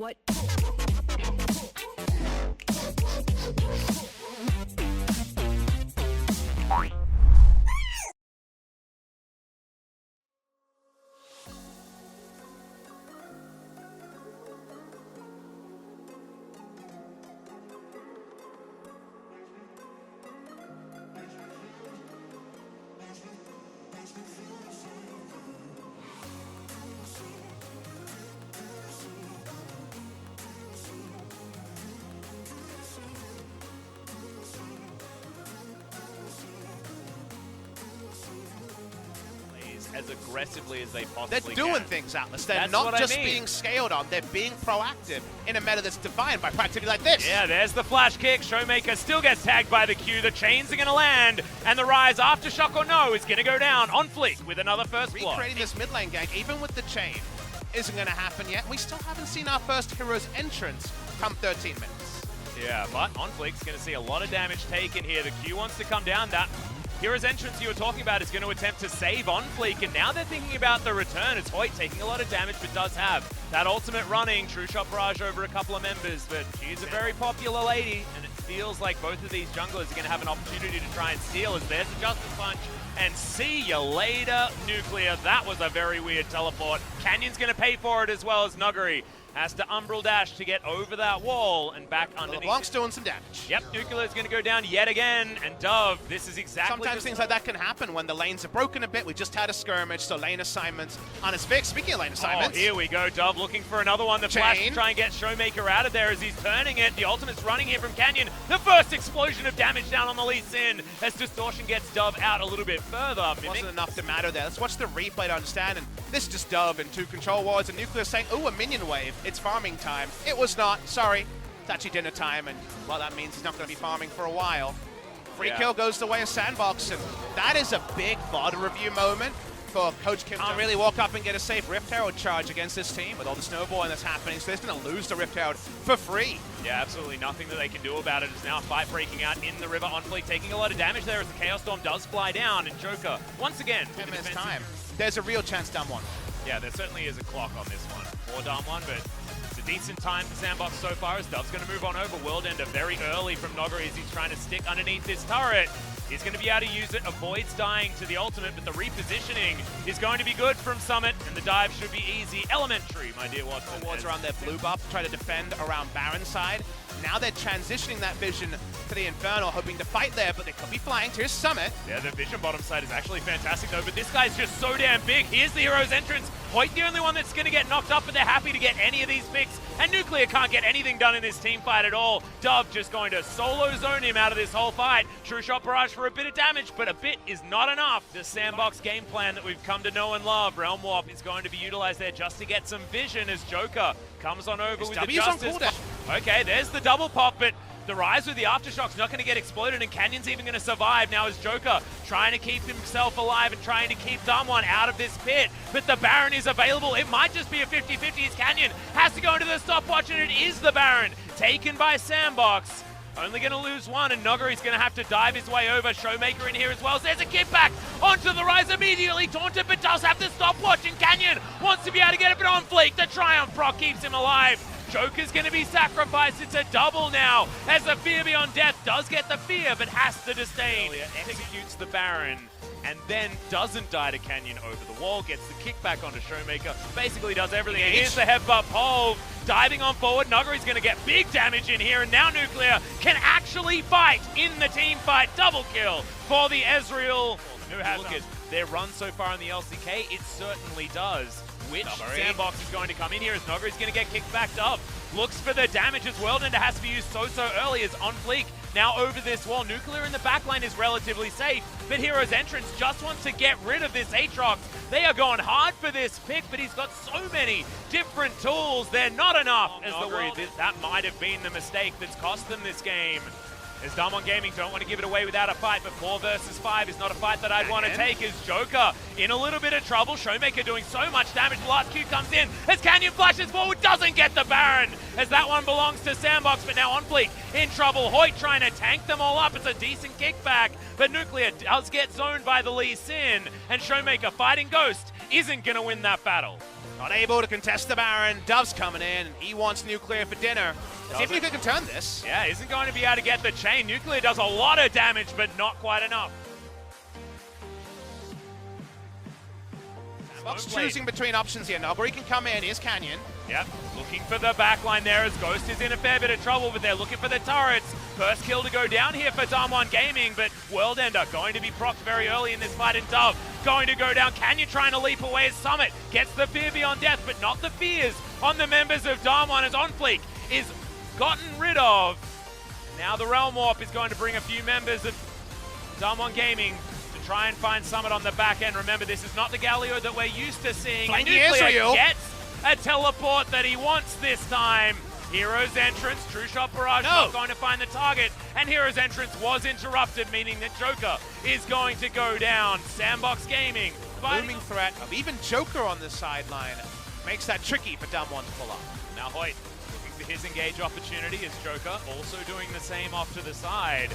What? As aggressively as they possibly can. They're doing things, Atlas. They're That's not just being scaled on. They're being proactive in a meta that's defined by proactivity like this. Yeah, there's the flash kick. Showmaker still gets tagged by the Q. The chains are going to land, and the Rise Aftershock or no is going to go down on fleek with another first block. Recreating this mid lane gang, even with the chain, isn't going to happen yet. We still haven't seen our first hero's entrance come 13 minutes. Yeah, but on fleek's going to see a lot of damage taken here. The Q wants to come down. That Hero's entrance you were talking about is going to attempt to save on fleek, and now they're thinking about the return. It's Hoyt taking a lot of damage, but does have that ultimate running. True shot barrage over a couple of members, but she's a very popular lady, and it feels like both of these junglers are going to have an opportunity to try and steal, as there's the Justice Punch. And see you later, Nuclear. That was a very weird teleport. Canyon's going to pay for it as well as Nuggery has to umbral dash to get over that wall and back underneath. LeBlanc's doing some damage. Yep, Nuclear's going to go down yet again, and Dove, this is exactly... Sometimes things like that can happen when the lanes are broken a bit. We just had a skirmish, so lane assignments on his fix. Speaking of lane assignments... Oh, here we go, Dove looking for another one. The flash to try and get Showmaker out of there as he's turning it. The ultimate's running here from Canyon. The first explosion of damage down on the Lee Sin as Distortion gets Dove out a little bit further. Wasn't enough to matter there. Let's watch the replay to understand, and this is just Dove and two control wards, and Nuclear saying, ooh, a minion wave. It's farming time. It was not. Sorry. It's actually dinner time, and well, that means he's not going to be farming for a while. Free kill goes the way of Sandbox, and that is a big VOD review moment for Coach Kim. Can't really walk up and get a safe Rift Herald charge against this team with all the snowballing that's happening, so they're going to lose the Rift Herald for free. Yeah, absolutely nothing that they can do about it. It's now a fight breaking out in the river on fleek, taking a lot of damage there as the Chaos Storm does fly down, and Joker, once again, 10 minutes time. There's a real chance down one. Yeah, there certainly is a clock on this one for down one, but it's a decent time for Sandbox so far as Dove's going to move on over. World Ender very early from Noggery as he's trying to stick underneath this turret. He's going to be able to use it, avoids dying to the ultimate, but the repositioning is going to be good from Summit, and the dive should be easy. Elementary, my dear Watson. Wards around their blue buff to try to defend around Baron side. Now they're transitioning that vision to the Infernal, hoping to fight there, but they could be flanked. Here's Summit. Yeah, the vision bottom side is actually fantastic though, but this guy's just so damn big. Here's the hero's entrance. Hoyt the only one that's going to get knocked up, but they're happy to get any of these picks, and Nuclear can't get anything done in this team fight at all. Dove just going to solo zone him out of this whole fight. True shot barrage for a bit of damage, but a bit is not enough. The Sandbox game plan that we've come to know and love. Realm Warp is going to be utilized there just to get some vision as Joker comes on over with the Justice. Okay, there's the double pop, but the Rise with the Aftershock's not going to get exploded, and Canyon's even going to survive now as Joker trying to keep himself alive and trying to keep someone out of this pit. But the Baron is available. It might just be a 50-50 as Canyon has to go into the stopwatch, and it is the Baron taken by Sandbox. Only going to lose one, and Noggery's going to have to dive his way over. Showmaker in here as well. So there's a kickback onto the Rise immediately. Taunted, but does have the stopwatch, and Canyon wants to be able to get it, but on fleek. The Triumph Proc keeps him alive. Joker's going to be sacrificed. It's a double now, as the Fear Beyond Death does get the fear, but has to disdain. Executes the Baron, and then doesn't die to Canyon over the wall, gets the kickback onto Showmaker, basically does everything. And here's the headbutt pole, diving on forward. Nuggery's going to get big damage in here, and now Nuclear can actually fight in the team fight. Double kill for the Ezreal. Look at their run so far in the LCK, it certainly does. Which Sandbox is going to come in here as Noggery's going to get kicked back up. Looks for the damage as World Ender has to be used so early as on fleek. Now over this wall, Nuclear in the backline is relatively safe, but Hero's entrance just wants to get rid of this Aatrox. They are going hard for this pick, but he's got so many different tools. They're not enough. As that might have been the mistake that's cost them this game. As Damwon Gaming don't want to give it away without a fight, but 4 versus 5 is not a fight that I'd want to take. As Joker in a little bit of trouble. Showmaker doing so much damage. The last Q comes in as Canyon flashes forward, doesn't get the Baron, as that one belongs to Sandbox, but now on fleek in trouble. Hoyt trying to tank them all up. It's a decent kickback, but Nuclear does get zoned by the Lee Sin, and Showmaker fighting Ghost isn't going to win that battle. Not able to contest the Baron. Dove's coming in, and he wants Nuclear for dinner. See if Nuclear can turn this. Yeah, isn't going to be able to get the chain. Nuclear does a lot of damage, but not quite enough. Fox choosing between options here. Nuguri can come in. Here's Canyon. Yep, looking for the backline there as Ghost is in a fair bit of trouble, but they're looking for the turrets. First kill to go down here for Damwon Gaming, but World Ender going to be procced very early in this fight, and Dove going to go down. Canyon trying to leap away as Summit gets the fear beyond death, but not the fears on the members of Damwon as OnFleek is gotten rid of. Now the Realm Warp is going to bring a few members of Damwon Gaming to try and find Summit on the back end. Remember, this is not the Galio that we're used to seeing. Nuclear gets a teleport that he wants this time. Hero's entrance, True Shot Barrage not going to find the target, and Hero's entrance was interrupted, meaning that Joker is going to go down. Sandbox Gaming. Looming threat of even Joker on the sideline makes that tricky for Damwon to pull up. Now Hoyt looking for his engage opportunity as Joker also doing the same off to the side.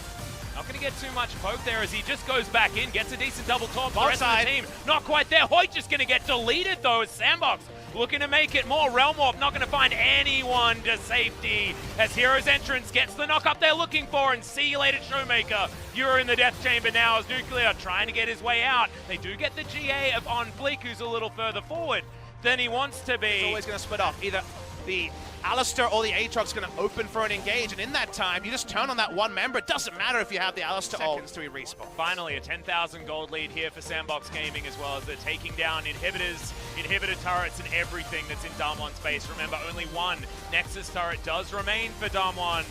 Not going to get too much poke there as he just goes back in, gets a decent double taunt for the rest of the team. Not quite there. Hoyt just going to get deleted though as Sandbox looking to make it more. Realm Warp not going to find anyone to safety as Hero's entrance gets the knock up they're looking for, and see you later Showmaker. You're in the death chamber now as Nuclear trying to get his way out. They do get the GA of OnFleek, who's a little further forward than he wants to be. It's always going to split off. Either the Alistair or the Aatrox going to open for an engage, and in that time, you just turn on that one member. It doesn't matter if you have the Alistair seconds to respawn. Finally, a 10,000 gold lead here for Sandbox Gaming, as well as they're taking down inhibitors, inhibitor turrets, and everything that's in Damwon's base. Remember, only one Nexus turret does remain for Damwon,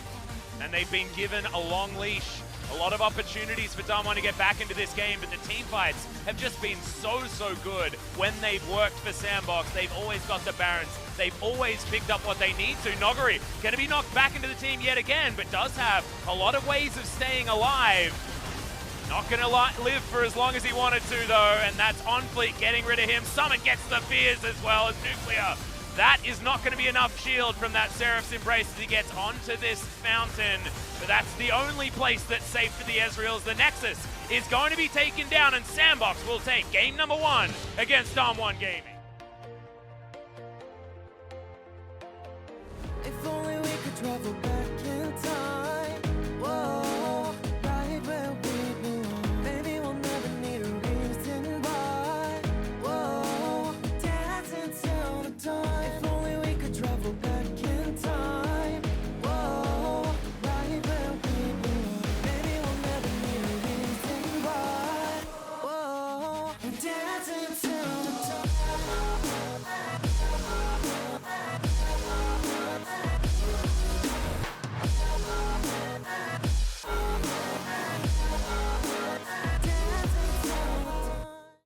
and they've been given a long leash. A lot of opportunities for Damwon to get back into this game, but the team fights have just been so good when they've worked for Sandbox. They've always got the Barons. They've always picked up what they need to. Noguri going to be knocked back into the team yet again, but does have a lot of ways of staying alive. Not going to live for as long as he wanted to, though, and that's OnFleek getting rid of him. Summit gets the fears as well as Nuclear. That is not going to be enough shield from that Seraph's Embrace as he gets onto this fountain. But that's the only place that's safe for the Ezreals. The Nexus is going to be taken down, and Sandbox will take game number 1 against Damwon Gaming. If only we could travel back.